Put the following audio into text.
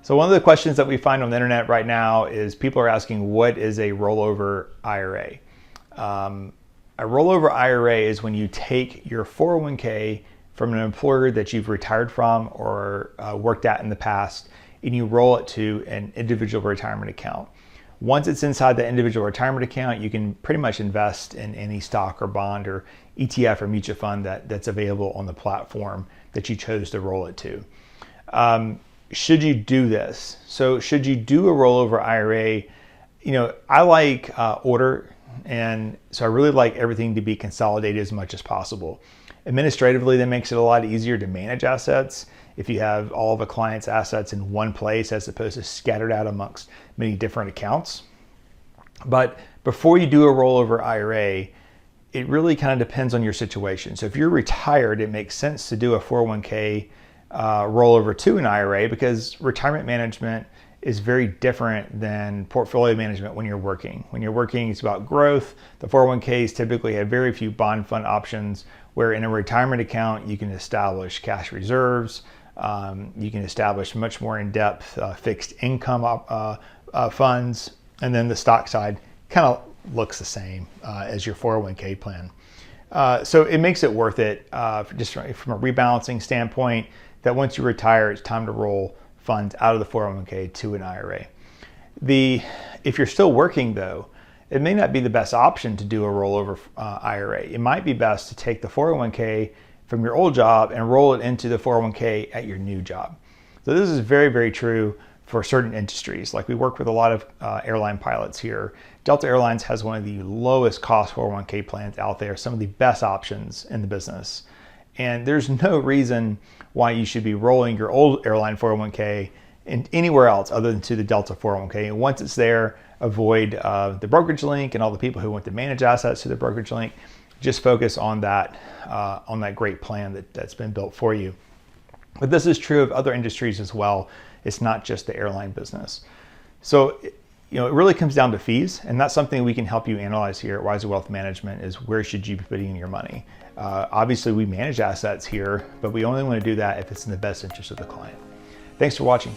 So one of the questions that we find on the internet right now is people are asking, what is a rollover IRA? A rollover IRA is when you take your 401k from an employer that you've retired from or worked at in the past, and you roll it to an individual retirement account. Once it's inside the individual retirement account, you can pretty much invest in any stock or bond or ETF or mutual fund that's available on the platform that you chose to roll it to. Should you do this? So should you do a rollover IRA? I like order, and so I really like everything to be consolidated as much as possible. Administratively, that makes it a lot easier to manage assets if you have all of a client's assets in one place as opposed to scattered out amongst many different accounts. But before you do a rollover IRA, it really kind of depends on your situation. So if you're retired, it makes sense to do a 401k rollover to an IRA, because retirement management is very different than portfolio management when you're working. When you're working, it's about growth. The 401ks typically have very few bond fund options, where in a retirement account, you can establish cash reserves. You can establish much more in-depth fixed income funds. And then the stock side kind of looks the same as your 401k plan. So it makes it worth it just from a rebalancing standpoint, that once you retire, it's time to roll funds out of the 401k to an IRA. If you're still working though, it may not be the best option to do a rollover IRA. It might be best to take the 401k from your old job and roll it into the 401k at your new job. So this is very, very true for certain industries. Like we work with a lot of airline pilots here. Delta Airlines has one of the lowest cost 401k plans out there, some of the best options in the business. And there's no reason why you should be rolling your old airline 401k anywhere else other than to the Delta 401k. And once it's there, avoid the brokerage link and all the people who want to manage assets to the brokerage link. Just focus on that great plan that's been built for you. But this is true of other industries as well. It's not just the airline business. So, it really comes down to fees, and that's something we can help you analyze here at Wiser Wealth Management, is where should you be putting your money? Obviously, we manage assets here, but we only want to do that if it's in the best interest of the client. Thanks for watching.